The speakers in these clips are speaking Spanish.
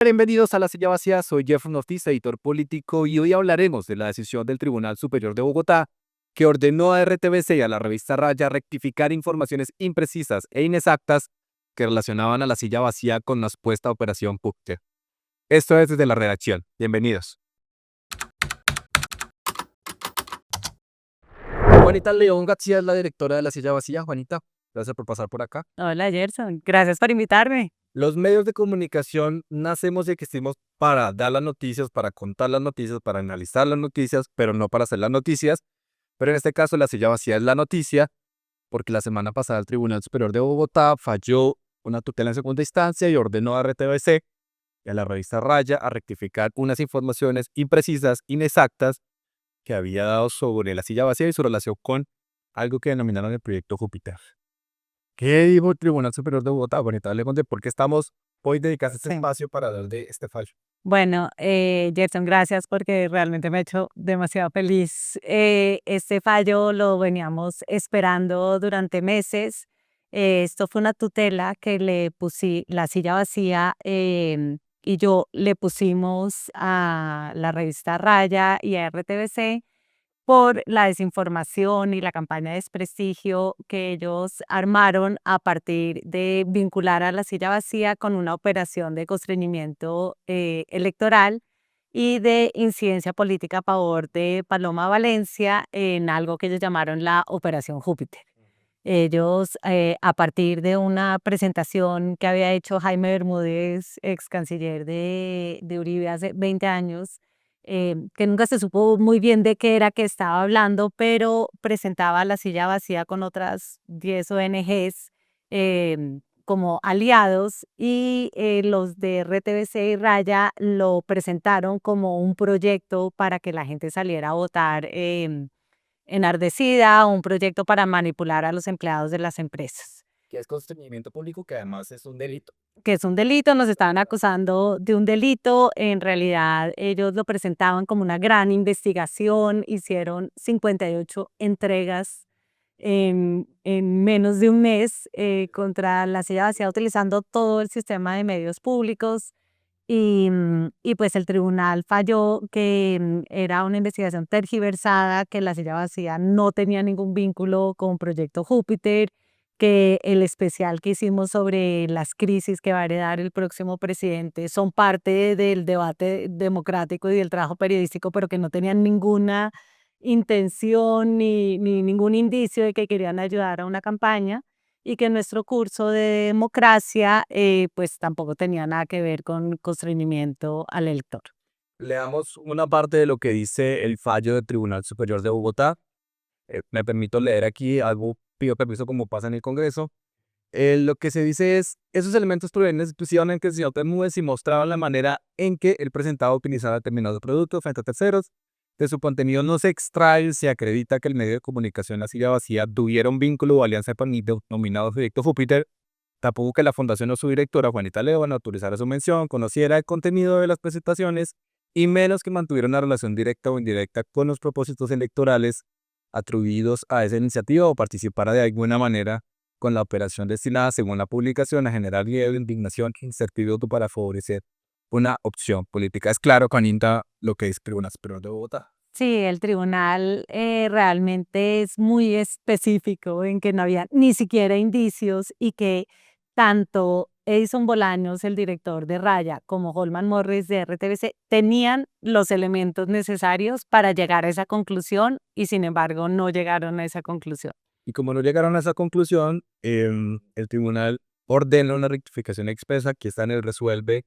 Bienvenidos a La Silla Vacía, soy Jeffrey Ortiz, editor político, y hoy hablaremos de la decisión del Tribunal Superior de Bogotá, que ordenó a RTBC y a la revista Raya rectificar informaciones imprecisas e inexactas que relacionaban a La Silla Vacía con la supuesta operación Júpiter. Esto es desde la redacción. Bienvenidos. Juanita León García es la directora de La Silla Vacía. Juanita, gracias por pasar por acá. Hola Gerson, gracias por invitarme. Los medios de comunicación nacemos y existimos para dar las noticias, para contar las noticias, para analizar las noticias, pero no para hacer las noticias. Pero en este caso, La Silla Vacía es la noticia, porque la semana pasada el Tribunal Superior de Bogotá falló una tutela en segunda instancia y ordenó a RTBC y a la revista Raya a rectificar unas informaciones imprecisas, inexactas, que había dado sobre La Silla Vacía y su relación con algo que denominaron el proyecto Júpiter. ¿Qué dijo el Tribunal Superior de Bogotá? Bueno, le conté por qué estamos hoy dedicados a este Sí. espacio para hablar de este fallo. Bueno, Gerson, gracias porque realmente me ha hecho demasiado feliz. Este fallo lo veníamos esperando durante meses. Esto fue una tutela que le puse, La Silla Vacía y yo le pusimos a la revista Raya y a RTBC por la desinformación y la campaña de desprestigio que ellos armaron a partir de vincular a La Silla Vacía con una operación de constreñimiento electoral y de incidencia política a favor de Paloma Valencia en algo que ellos llamaron la Operación Júpiter. Ellos, a partir de una presentación que había hecho Jaime Bermúdez, ex canciller de Uribe hace 20 años, que nunca se supo muy bien de qué era que estaba hablando, pero presentaba La Silla Vacía con otras 10 ONGs como aliados y los de RTBC y Raya lo presentaron como un proyecto para que la gente saliera a votar enardecida, un proyecto para manipular a los empleados de las empresas. Que es constreñimiento público, que además es un delito. Que es un delito, nos estaban acusando de un delito, en realidad ellos lo presentaban como una gran investigación, hicieron 58 entregas en menos de un mes contra La Silla Vacía utilizando todo el sistema de medios públicos. Y pues el tribunal falló que era una investigación tergiversada, que La Silla Vacía no tenía ningún vínculo con Proyecto Júpiter, que el especial que hicimos sobre las crisis que va a heredar el próximo presidente son parte del debate democrático y del trabajo periodístico, pero que no tenían ninguna intención ni ningún indicio de que querían ayudar a una campaña y que nuestro curso de democracia pues tampoco tenía nada que ver con constreñimiento al elector. Leamos una parte de lo que dice el fallo del Tribunal Superior de Bogotá. Me permito leer aquí algo, pido permiso como pasa en el Congreso. Lo que se dice es, esos elementos provienen exclusivamente del señor Bermúdez y mostraban la manera en que él presentaba o utilizaba determinados productos frente a terceros. De su contenido no se extrae, se acredita que el medio de comunicación La Silla Vacía tuviera un vínculo o alianza con el denominado Proyecto Júpiter. Tampoco que la fundación o su directora, Juanita León, autorizara su mención, conociera el contenido de las presentaciones y menos que mantuviera una relación directa o indirecta con los propósitos electorales atribuidos a esa iniciativa o participara de alguna manera con la operación destinada, según la publicación, a generar miedo, indignación e incertidumbre para favorecer una opción política. Es claro, Juanita, lo que dice el Tribunal Superior de Bogotá. Sí, el tribunal realmente es muy específico en que no había ni siquiera indicios y que tanto Edison Bolaños, el director de Raya, como Holman Morris de RTBC tenían los elementos necesarios para llegar a esa conclusión y sin embargo no llegaron a esa conclusión. Y como no llegaron a esa conclusión, el tribunal ordena una rectificación expresa, que está en el resuelve,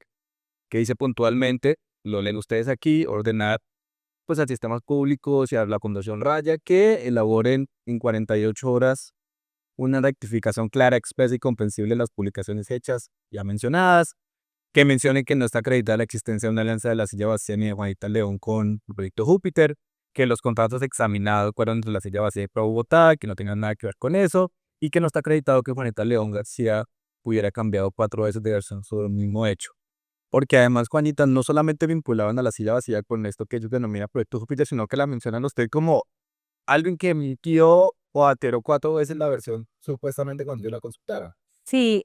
que dice puntualmente, lo leen ustedes aquí, ordenar pues a sistemas públicos y a la Fundación Raya que elaboren en 48 horas una rectificación clara, expresa y comprensible de las publicaciones hechas ya mencionadas, que mencione que no está acreditada la existencia de una alianza de La Silla Vacía ni de Juanita León con el proyecto Júpiter, que los contratos examinados fueron entre La Silla Vacía y Pro Bogotá, que no tengan nada que ver con eso, y que no está acreditado que Juanita León García hubiera cambiado 4 veces de versión sobre el mismo hecho. Porque además, Juanita, no solamente vinculaban a La Silla Vacía con esto que ellos denominan Proyecto Júpiter, sino que la mencionan a usted como alguien que emitió o alteró 4 veces la versión supuestamente cuando yo la consultara. Sí,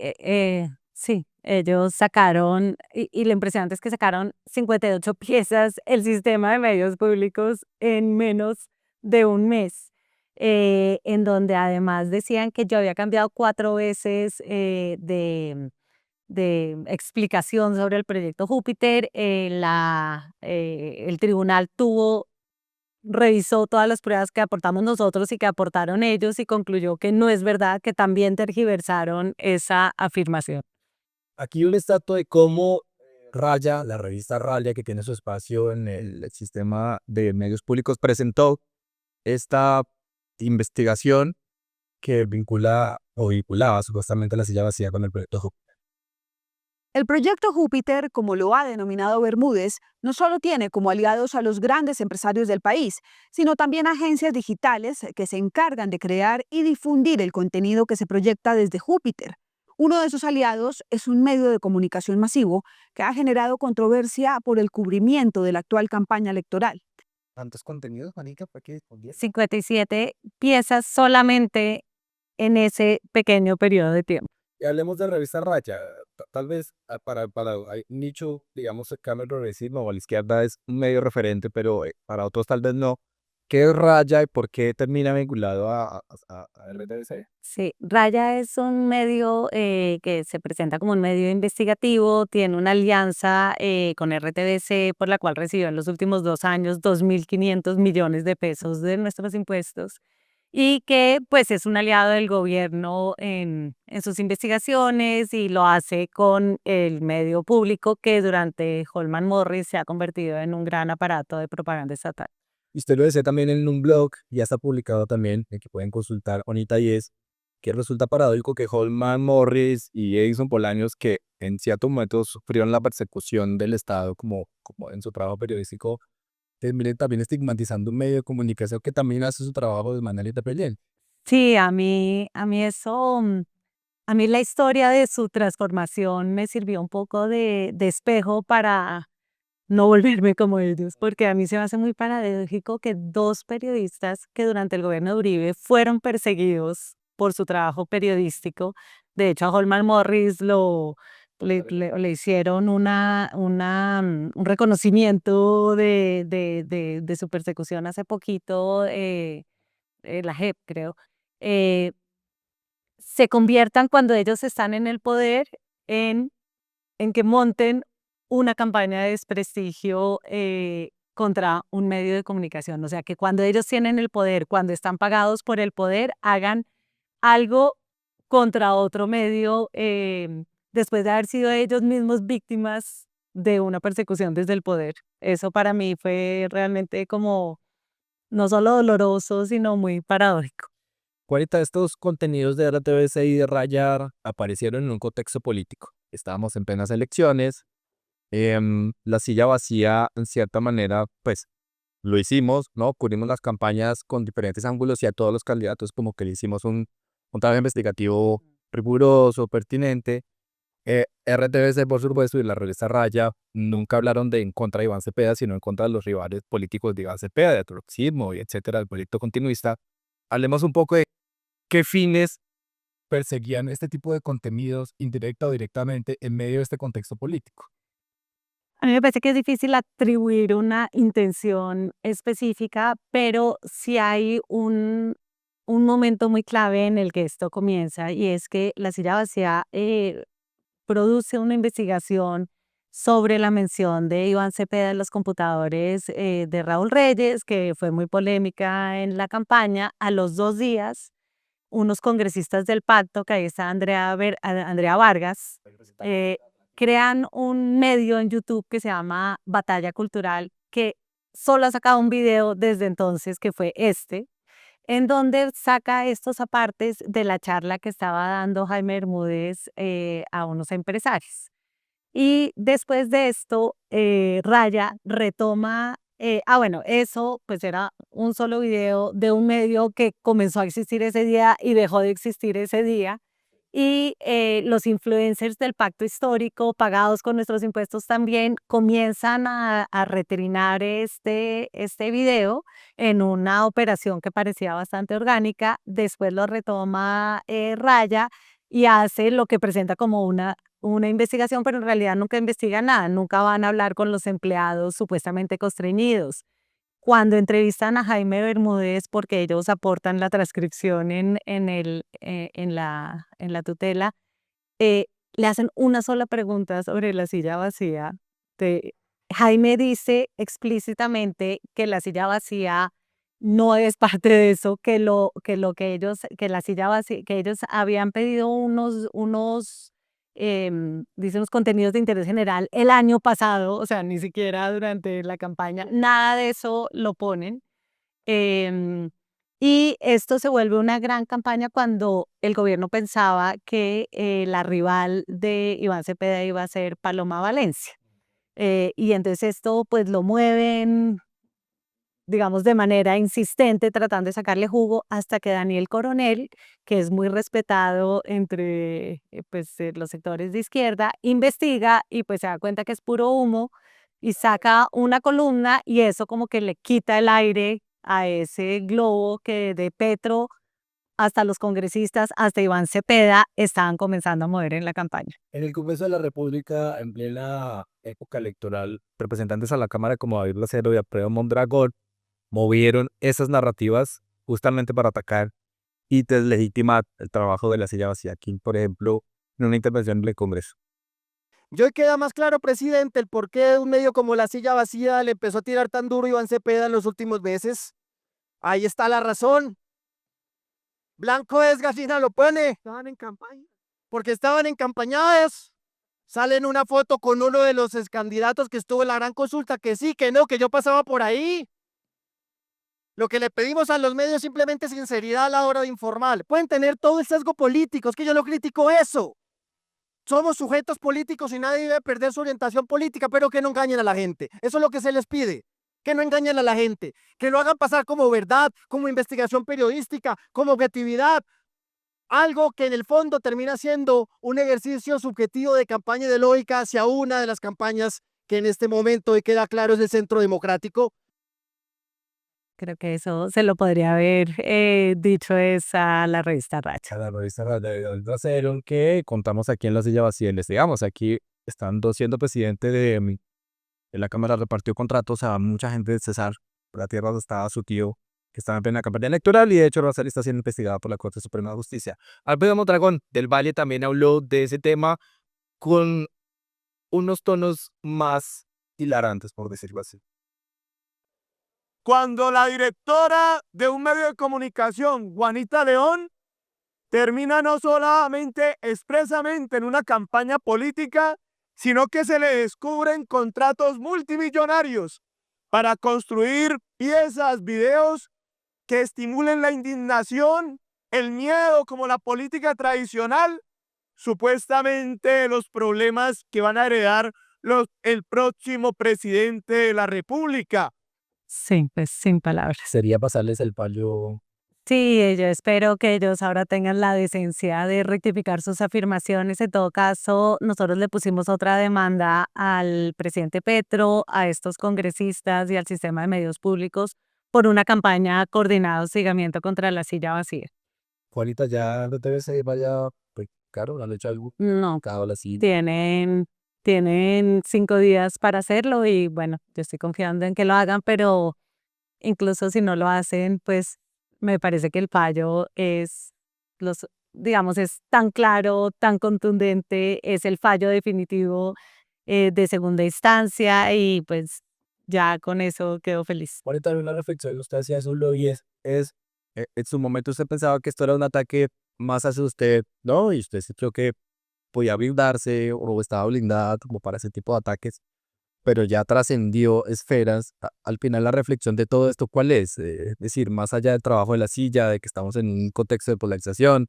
Sí, ellos sacaron, y lo impresionante es que sacaron 58 piezas, el sistema de medios públicos en menos de un mes, en donde además decían que yo había cambiado 4 veces de explicación sobre el proyecto Júpiter. El tribunal revisó todas las pruebas que aportamos nosotros y que aportaron ellos y concluyó que no es verdad, que también tergiversaron esa afirmación. Aquí un estatua de cómo Raya, la revista Raya, que tiene su espacio en el sistema de medios públicos, presentó esta investigación que vincula o vinculaba supuestamente la silla vacía con el proyecto Júpiter. El proyecto Júpiter, como lo ha denominado Bermúdez, no solo tiene como aliados a los grandes empresarios del país, sino también agencias digitales que se encargan de crear y difundir el contenido que se proyecta desde Júpiter. Uno de esos aliados es un medio de comunicación masivo que ha generado controversia por el cubrimiento de la actual campaña electoral. ¿Tantos contenidos, Manica, para que difundir? 57 piezas solamente en ese pequeño periodo de tiempo. Y hablemos de revista Raya. Tal vez para hay nicho, digamos, cercano al progresismo o a la izquierda es un medio referente, pero para otros tal vez no. ¿Qué es Raya y por qué termina vinculado a RTBC? Sí, Raya es un medio que se presenta como un medio investigativo, tiene una alianza con RTBC por la cual recibió en los últimos 2 años 2.500 millones de pesos de nuestros impuestos y que pues es un aliado del gobierno en sus investigaciones y lo hace con el medio público que durante Holman Morris se ha convertido en un gran aparato de propaganda estatal. Y usted lo decía también en un blog, ya está publicado también, el que pueden consultar ahorita y es que resulta paradójico que Holman Morris y Edison Bolaños, que en cierto momento sufrieron la persecución del Estado como en su trabajo periodístico, terminen también estigmatizando un medio de comunicación que también hace su trabajo de manera independiente. Sí, a mí eso, a mí la historia de su transformación me sirvió un poco de espejo para no volverme como ellos, porque a mí se me hace muy paradójico que 2 periodistas que durante el gobierno de Uribe fueron perseguidos por su trabajo periodístico. De hecho, a Holman Morris le hicieron un reconocimiento de su persecución hace poquito, la JEP, creo. eh, Se conviertan cuando ellos están en el poder en, en que monten una campaña de desprestigio contra un medio de comunicación. O sea, que cuando ellos tienen el poder, cuando están pagados por el poder, hagan algo contra otro medio después de haber sido ellos mismos víctimas de una persecución desde el poder. Eso para mí fue realmente como no solo doloroso, sino muy paradójico. Ahorita estos contenidos de RTBC y de Rayar aparecieron en un contexto político. Estábamos en plenas elecciones. La silla vacía, en cierta manera, pues lo hicimos, ¿no? Cubrimos las campañas con diferentes ángulos y a todos los candidatos como que le hicimos un trabajo investigativo riguroso, pertinente. RTBC, por supuesto, y la revista Raya nunca hablaron de en contra de Iván Cepeda, sino en contra de los rivales políticos de Iván Cepeda, de atroxismo y etcétera, del proyecto continuista. Hablemos un poco de qué fines perseguían este tipo de contenidos, indirecta o directamente, en medio de este contexto político. A mí me parece que es difícil atribuir una intención específica, pero sí hay un momento muy clave en el que esto comienza y es que La Silla Vacía produce una investigación sobre la mención de Iván Cepeda en los computadores de Raúl Reyes, que fue muy polémica en la campaña. A los 2 días, unos congresistas del pacto, que ahí está Andrea Vargas, eh, crean un medio en YouTube que se llama Batalla Cultural, que solo ha sacado un video desde entonces, que fue en donde saca estos apartes de la charla que estaba dando Jaime Bermúdez a unos empresarios. Y después de esto, Raya retoma, bueno, eso pues era un solo video de un medio que comenzó a existir ese día y dejó de existir ese día. Y los influencers del pacto histórico, pagados con nuestros impuestos también, comienzan a retrinar este video en una operación que parecía bastante orgánica. Después lo retoma Raya y hace lo que presenta como una una investigación, pero en realidad nunca investigan nada, nunca van a hablar con los empleados supuestamente constreñidos. Cuando entrevistan a Jaime Bermúdez, porque ellos aportan la transcripción en la tutela, eh, le hacen una sola pregunta sobre la silla vacía. Jaime dice explícitamente que la silla vacía no es parte de eso, que la silla vacía, que ellos habían pedido dice unos contenidos de interés general el año pasado, o sea, ni siquiera durante la campaña, nada de eso lo ponen. Em, y esto se vuelve una gran campaña cuando el gobierno pensaba que la rival de Iván Cepeda iba a ser Paloma Valencia. Y entonces esto pues lo mueven, digamos, de manera insistente, tratando de sacarle jugo, hasta que Daniel Coronel, que es muy respetado entre los sectores de izquierda, investiga y pues se da cuenta que es puro humo y saca una columna y eso como que le quita el aire a ese globo que de Petro hasta los congresistas, hasta Iván Cepeda, estaban comenzando a mover en la campaña. En el Congreso de la República, en plena época electoral, representantes a la Cámara como David Lacero y Alfredo Mondragón movieron esas narrativas justamente para atacar y deslegitimar el trabajo de la silla vacía. Aquí, por ejemplo, en una intervención en el Congreso. Y hoy queda más claro, presidente, el por qué un medio como La Silla Vacía le empezó a tirar tan duro a Iván Cepeda en los últimos meses. Ahí está la razón. Blanco es gallina lo pone. Estaban en campaña. Porque estaban en campañadas. Salen una foto con uno de los candidatos que estuvo en la gran consulta, que sí, que no, que yo pasaba por ahí. Lo que le pedimos a los medios es simplemente sinceridad a la hora de informar. Pueden tener todo el sesgo político, es que yo no critico eso. Somos sujetos políticos y nadie debe perder su orientación política, pero que no engañen a la gente. Eso es lo que se les pide. Que no engañen a la gente, que lo hagan pasar como verdad, como investigación periodística, como objetividad. Algo que en el fondo termina siendo un ejercicio subjetivo de campaña de lógica hacia una de las campañas que en este momento, y queda claro, es el Centro Democrático. Creo que eso se lo podría haber dicho a la revista Racha. A la revista Radio Trasero, que contamos aquí en La Silla Vacía. Investigamos aquí, estando siendo presidente de la Cámara, repartió contratos a mucha gente de Cesar. Por la tierra donde estaba su tío, que estaba en plena campaña electoral, y de hecho Rosales está siendo investigada por la Corte Suprema de Justicia. Alfredo Mondragón del Valle también habló de ese tema con unos tonos más hilarantes, por decirlo así. Cuando la directora de un medio de comunicación, Juanita León, termina no solamente expresamente en una campaña política, sino que se le descubren contratos multimillonarios para construir piezas, videos que estimulen la indignación, el miedo, como la política tradicional, supuestamente los problemas que van a heredar el próximo presidente de la República. Sí, pues sin palabras. Sería pasarles el payo. Sí, yo espero que ellos ahora tengan la decencia de rectificar sus afirmaciones. En todo caso, nosotros le pusimos otra demanda al presidente Petro, a estos congresistas y al sistema de medios públicos por una campaña coordinada de hostigamiento contra la silla vacía. Juanita, ya no debe ser, vaya, pues claro, han hecho algo. No, Cada la silla. tienen 5 días para hacerlo y bueno, yo estoy confiando en que lo hagan, pero incluso si no lo hacen, pues me parece que el fallo digamos, es tan claro, tan contundente, es el fallo definitivo de segunda instancia y pues ya con eso quedo feliz. Juanita, una reflexión que usted hacía eso, y en su momento usted pensaba que esto era un ataque más hacia usted, ¿no? Y usted creo que podía blindarse o estaba blindada como para ese tipo de ataques, pero ya trascendió esferas. Al final, la reflexión de todo esto, ¿cuál es? Es decir, más allá del trabajo de la silla, de que estamos en un contexto de polarización,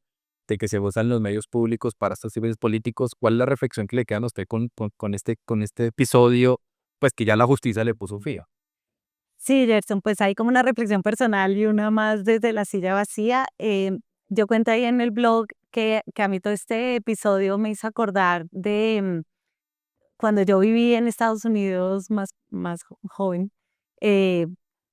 de que se usan los medios públicos para estos fines políticos, ¿cuál es la reflexión que le queda a usted con este episodio, pues que ya la justicia le puso fin? Sí, Gerson, pues hay como una reflexión personal y una más desde la silla vacía. Yo cuento ahí en el blog que a mí todo este episodio me hizo acordar de cuando yo viví en Estados Unidos más joven. eh,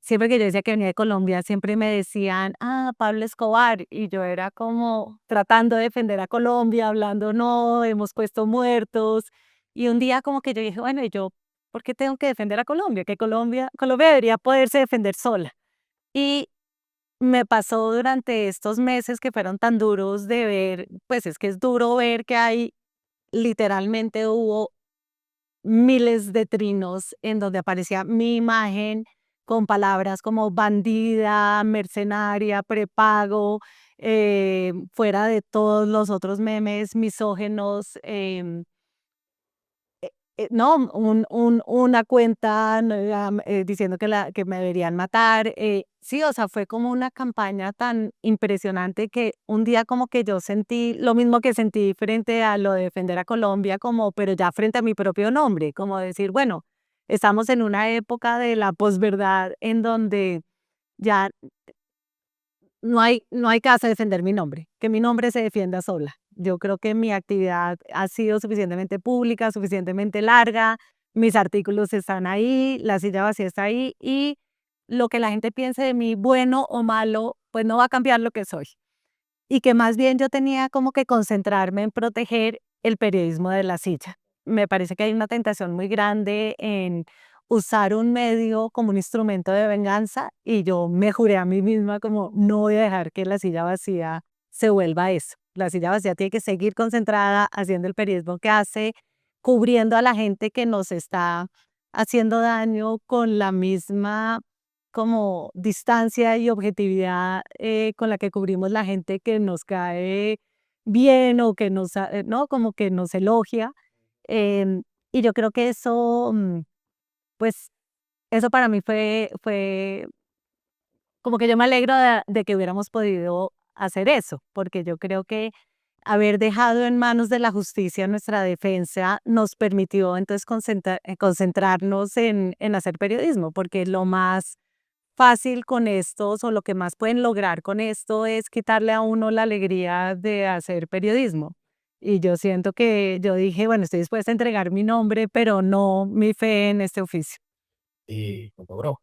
siempre que yo decía que venía de Colombia, siempre me decían, Pablo Escobar, y yo era como tratando de defender a Colombia, hablando, no, hemos puesto muertos, y un día como que yo dije, bueno, ¿y yo por qué tengo que defender a Colombia? Que Colombia debería poderse defender sola. Y me pasó durante estos meses que fueron tan duros de ver, pues es que es duro ver que literalmente hubo miles de trinos en donde aparecía mi imagen con palabras como bandida, mercenaria, prepago, fuera de todos los otros memes misógenos, no, una cuenta diciendo que me deberían matar. Sí, o sea, fue como una campaña tan impresionante que un día como que yo sentí lo mismo que sentí frente a lo de defender a Colombia, como, pero ya frente a mi propio nombre, como decir, bueno, estamos en una época de la posverdad en donde ya no hay que hacer defender mi nombre, que mi nombre se defienda sola. Yo creo que mi actividad ha sido suficientemente pública, suficientemente larga, mis artículos están ahí, la silla vacía está ahí y lo que la gente piense de mí, bueno o malo, pues no va a cambiar lo que soy. Y que más bien yo tenía como que concentrarme en proteger el periodismo de la silla. Me parece que hay una tentación muy grande en usar un medio como un instrumento de venganza y yo me juré a mí misma como no voy a dejar que la silla vacía se vuelva eso. La silla vacía tiene que seguir concentrada haciendo el periodismo que hace, cubriendo a la gente que nos está haciendo daño con la misma como distancia y objetividad con la que cubrimos la gente que nos cae bien o que ¿no? Como que nos elogia. Y yo creo que eso, pues, eso para mí fue como que yo me alegro de que hubiéramos podido hacer eso, porque yo creo que haber dejado en manos de la justicia nuestra defensa nos permitió entonces concentrarnos en hacer periodismo, porque lo más fácil con estos o lo que más pueden lograr con esto es quitarle a uno la alegría de hacer periodismo. Y yo siento que yo dije, bueno, estoy dispuesta a entregar mi nombre, pero no mi fe en este oficio. Y lo logró.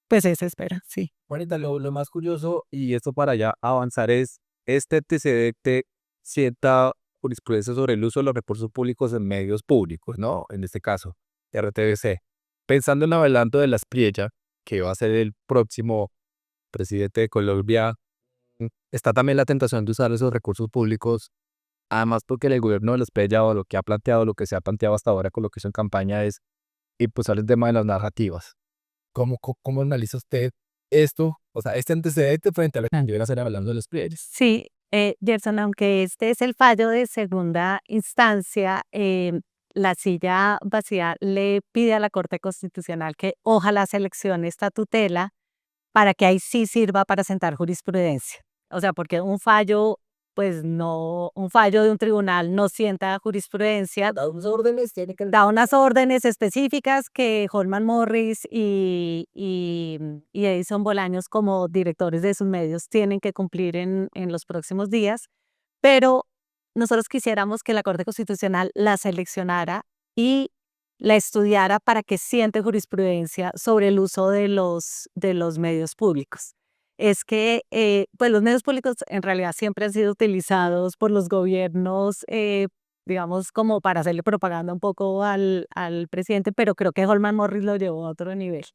Pues esa espera, sí. Juanita, lo más curioso, y esto para ya avanzar, es este antecedente sienta jurisprudencia sobre el uso de los recursos públicos en medios públicos, ¿no? En este caso, RTBC. Pensando en Abelardo de la Espriella, que va a ser el próximo presidente de Colombia, está también la tentación de usar esos recursos públicos, además porque el gobierno de la Espriella o lo que ha planteado, lo que se ha planteado hasta ahora con lo que hizo en campaña es impulsar el tema de las narrativas. ¿Cómo analiza usted esto? O sea, este antecedente frente a lo que yo iba a hacer hablando de los pliegues. Sí, Gerson, aunque este es el fallo de segunda instancia, la silla vacía le pide a la Corte Constitucional que ojalá seleccione esta tutela para que ahí sí sirva para sentar jurisprudencia. O sea, porque un fallo, pues no, un fallo de un tribunal no sienta jurisprudencia, Da unos órdenes, tiene que... da unas órdenes específicas que Holman Morris y Edison Bolaños como directores de sus medios tienen que cumplir en los próximos días, pero nosotros quisiéramos que la Corte Constitucional la seleccionara y la estudiara para que siente jurisprudencia sobre el uso de los medios públicos. Es que pues los medios públicos en realidad siempre han sido utilizados por los gobiernos, digamos, como para hacerle propaganda un poco al presidente, pero creo que Holman Morris lo llevó a otro nivel.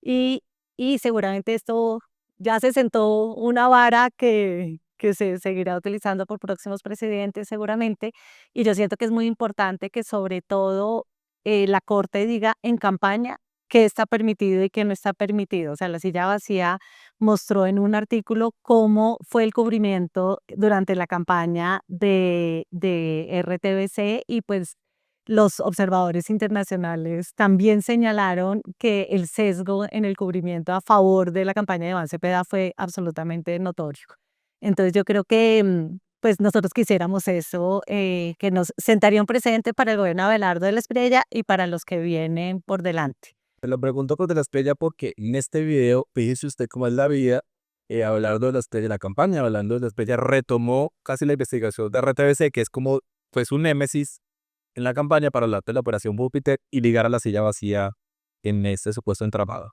Y, y seguramente esto ya se sentó una vara que se seguirá utilizando por próximos presidentes seguramente. Y yo siento que es muy importante que sobre todo la Corte diga en campaña qué está permitido y qué no está permitido. O sea, la silla vacía mostró en un artículo cómo fue el cubrimiento durante la campaña de RTBC y pues los observadores internacionales también señalaron que el sesgo en el cubrimiento a favor de la campaña de Iván Cepeda fue absolutamente notorio. Entonces yo creo que pues nosotros quisiéramos eso, que nos sentaría un precedente para el gobierno de Abelardo de la Espriella y para los que vienen por delante. Se lo pregunto por de la Espriella porque en este video, fíjese usted cómo es la vida, hablando de la Espriella, la campaña, hablando de la Espriella, retomó casi la investigación de RTBC, que es como, pues un némesis en la campaña para hablar de la Operación Júpiter y ligar a la silla vacía en este supuesto entramado.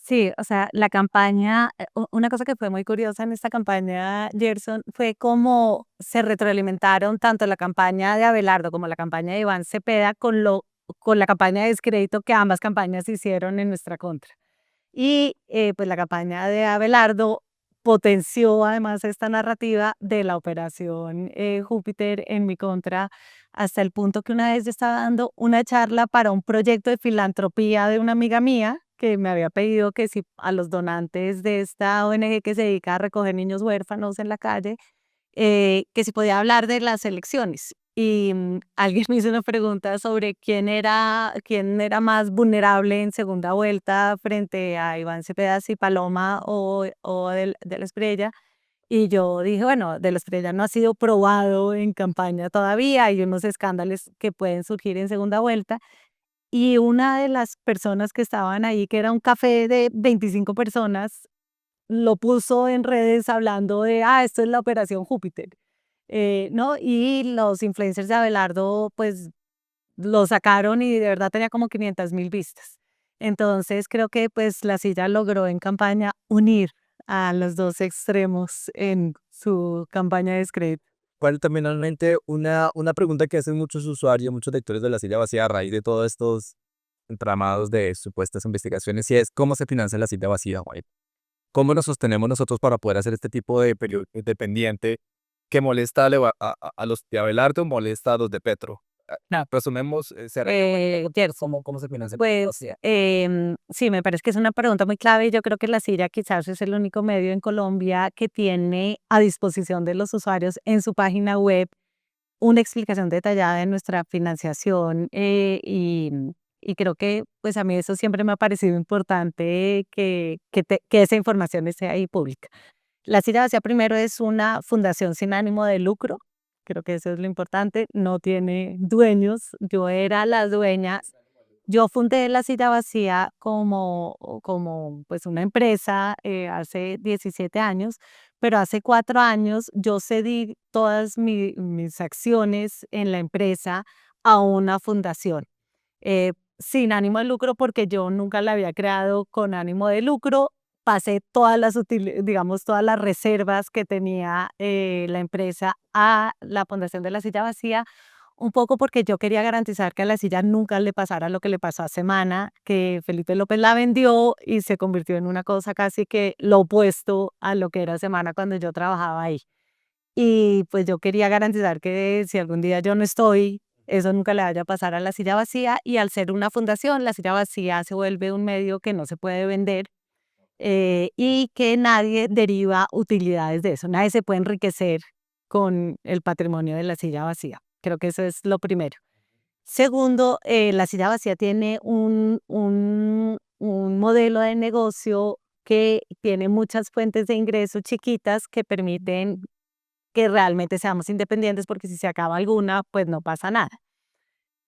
Sí, o sea, la campaña, una cosa que fue muy curiosa en esta campaña, Gerson, fue cómo se retroalimentaron tanto la campaña de Abelardo como la campaña de Iván Cepeda con la campaña de descrédito que ambas campañas hicieron en nuestra contra. Y pues la campaña de Abelardo potenció además esta narrativa de la operación Júpiter en mi contra, hasta el punto que una vez yo estaba dando una charla para un proyecto de filantropía de una amiga mía que me había pedido que si a los donantes de esta ONG que se dedica a recoger niños huérfanos en la calle, que si podía hablar de las elecciones. Y alguien me hizo una pregunta sobre quién era más vulnerable en segunda vuelta frente a Iván Cepeda, si Paloma o de la Espriella. Y yo dije, bueno, de la Espriella no ha sido probado en campaña todavía, hay unos escándalos que pueden surgir en segunda vuelta. Y una de las personas que estaban ahí, que era un café de 25 personas, lo puso en redes hablando de, esto es la operación Júpiter, ¿no? Y los influencers de Abelardo, pues, lo sacaron y de verdad tenía como 500.000 vistas. Entonces, creo que, pues, La Silla logró en campaña unir a los dos extremos en su campaña de descrédito. ¿Cuál también realmente una pregunta que hacen muchos usuarios, muchos lectores de La Silla Vacía a raíz de todos estos entramados de supuestas investigaciones y es cómo se financia La Silla Vacía, Juan? ¿Cómo nos sostenemos nosotros para poder hacer este tipo de periódico independiente que molesta a los de Abelardo, molesta a los de Petro? No. Resumemos, Gerson, ¿cómo se financia? pues, sí, me parece que es una pregunta muy clave y yo creo que La Silla quizás es el único medio en Colombia que tiene a disposición de los usuarios en su página web una explicación detallada de nuestra financiación, y creo que, pues, a mí eso siempre me ha parecido importante que esa información esté ahí pública. La Silla Vacía primero es una fundación sin ánimo de lucro, creo que eso es lo importante, no tiene dueños, yo era la dueña. Yo fundé La Silla Vacía como pues una empresa hace 17 años, pero hace 4 años yo cedí todas mis acciones en la empresa a una fundación sin ánimo de lucro porque yo nunca la había creado con ánimo de lucro. Pasé digamos, todas las reservas que tenía la empresa a la Fundación de La Silla Vacía, un poco porque yo quería garantizar que a la silla nunca le pasara lo que le pasó a Semana, que Felipe López la vendió y se convirtió en una cosa casi que lo opuesto a lo que era Semana cuando yo trabajaba ahí. Y pues yo quería garantizar que si algún día yo no estoy, eso nunca le vaya a pasar a La Silla Vacía. Y al ser una fundación, La Silla Vacía se vuelve un medio que no se puede vender y que nadie deriva utilidades de eso. Nadie se puede enriquecer con el patrimonio de La Silla Vacía. Creo que eso es lo primero. Segundo, La Silla Vacía tiene un modelo de negocio que tiene muchas fuentes de ingresos chiquitas que permiten que realmente seamos independientes, porque si se acaba alguna, pues no pasa nada.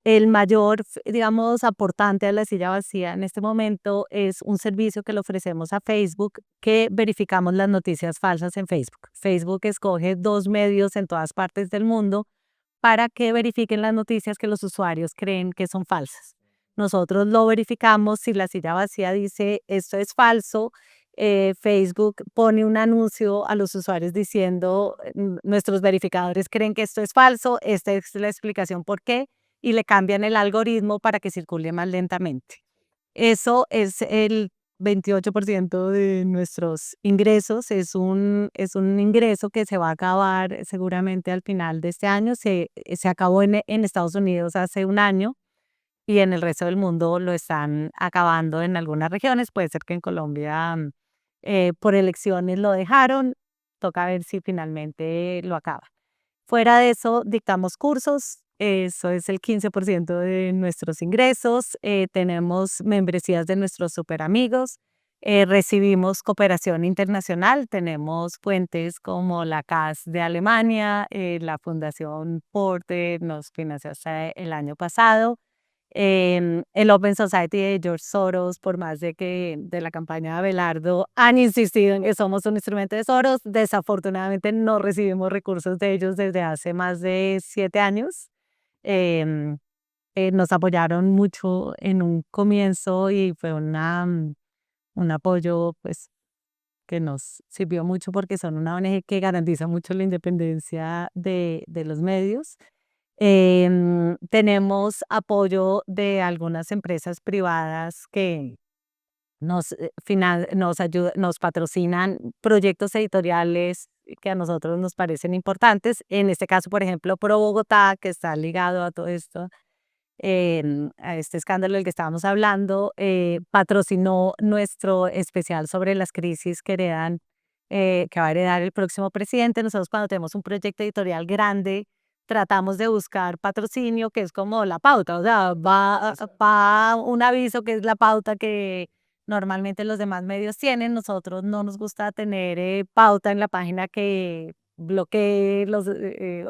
El mayor, digamos, aportante a La Silla Vacía en este momento es un servicio que le ofrecemos a Facebook, que verificamos las noticias falsas en Facebook. Facebook escoge 2 medios en todas partes del mundo para que verifiquen las noticias que los usuarios creen que son falsas. Nosotros lo verificamos, si La Silla Vacía dice esto es falso, Facebook pone un anuncio a los usuarios diciendo nuestros verificadores creen que esto es falso, esta es la explicación por qué, y le cambian el algoritmo para que circule más lentamente. Eso es el 28% de nuestros ingresos, es un ingreso que se va a acabar seguramente al final de este año. Se acabó en Estados Unidos hace un año y en el resto del mundo lo están acabando en algunas regiones. Puede ser que en Colombia por elecciones lo dejaron, toca ver si finalmente lo acaba. Fuera de eso, dictamos cursos, eso es el 15% de nuestros ingresos. Tenemos membresías de nuestros super amigos, Recibimos cooperación internacional, tenemos fuentes como la CAS de Alemania, la Fundación Porte nos financió hasta el año pasado, el Open Society de George Soros, por más de que de la campaña de Abelardo han insistido en que somos un instrumento de Soros, desafortunadamente no recibimos recursos de ellos desde hace más de 7 años. Nos apoyaron mucho en un comienzo y fue un apoyo pues que nos sirvió mucho porque son una ONG que garantiza mucho la independencia de los medios. Tenemos apoyo de algunas empresas privadas que nos patrocinan proyectos editoriales que a nosotros nos parecen importantes. En este caso, por ejemplo, Pro Bogotá, que está ligado a todo esto, a este escándalo del que estábamos hablando, patrocinó nuestro especial sobre las crisis que va a heredar el próximo presidente. Nosotros cuando tenemos un proyecto editorial grande, tratamos de buscar patrocinio, que es como la pauta, o sea, va un aviso que es la pauta que normalmente los demás medios tienen. Nosotros no nos gusta tener pauta en la página que bloquee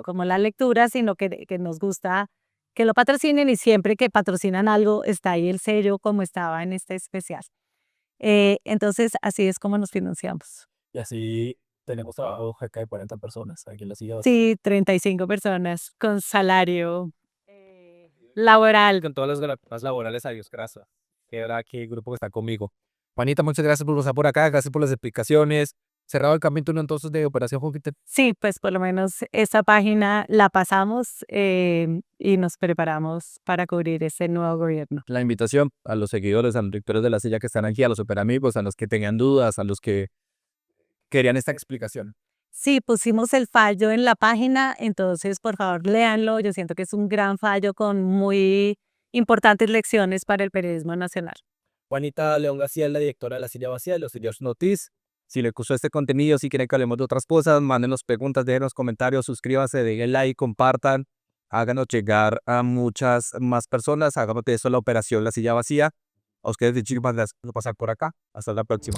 como la lectura, sino que nos gusta que lo patrocinen y siempre que patrocinan algo está ahí el sello como estaba en este especial. Entonces, así es como nos financiamos. Y así tenemos trabajo cerca de 40 personas aquí en la silla. Sí, 35 personas con salario laboral. Con todas las garantías laborales, adiós, gracias. Que ahora aquí el grupo que está conmigo. Juanita, muchas gracias por estar por acá, gracias por las explicaciones. Cerrado el capítulo entonces de Operación Júpiter. Sí, pues por lo menos esta página la pasamos y nos preparamos para cubrir ese nuevo gobierno. La invitación a los seguidores, a los lectores de la silla que están aquí, a los operamigos, a los que tenían dudas, a los que querían esta explicación. Sí, pusimos el fallo en la página, entonces por favor léanlo. Yo siento que es un gran fallo con muy importantes lecciones para el periodismo nacional. Juanita León García es la directora de La Silla Vacía de los Serious Notice. Si les gustó este contenido, si quieren que hablemos de otras cosas, mándenos preguntas, déjenos comentarios, suscríbanse, den like, compartan, háganos llegar a muchas más personas, hagamos de eso la operación La Silla Vacía. A ustedes muchísimas gracias por pasar por acá. Hasta la próxima.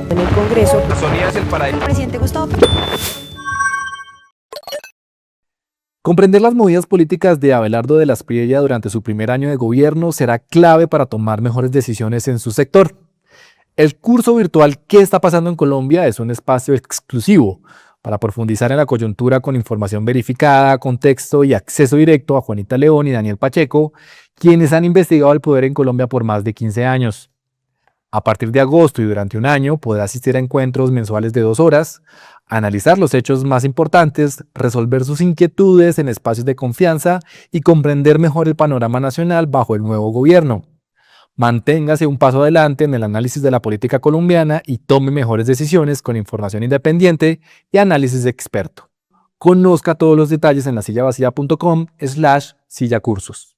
En el Congreso, Sonia es el paraíso. el presidente Gustavo Comprender las movidas políticas de Abelardo de la Espriella durante su primer año de gobierno será clave para tomar mejores decisiones en su sector. El curso virtual ¿Qué está pasando en Colombia? Es un espacio exclusivo para profundizar en la coyuntura con información verificada, contexto y acceso directo a Juanita León y Daniel Pacheco, quienes han investigado el poder en Colombia por más de 15 años. A partir de agosto y durante un año podrá asistir a encuentros mensuales de 2 horas, analizar los hechos más importantes, resolver sus inquietudes en espacios de confianza y comprender mejor el panorama nacional bajo el nuevo gobierno. Manténgase un paso adelante en el análisis de la política colombiana y tome mejores decisiones con información independiente y análisis de experto. Conozca todos los detalles en lasillavacía.com/sillacursos.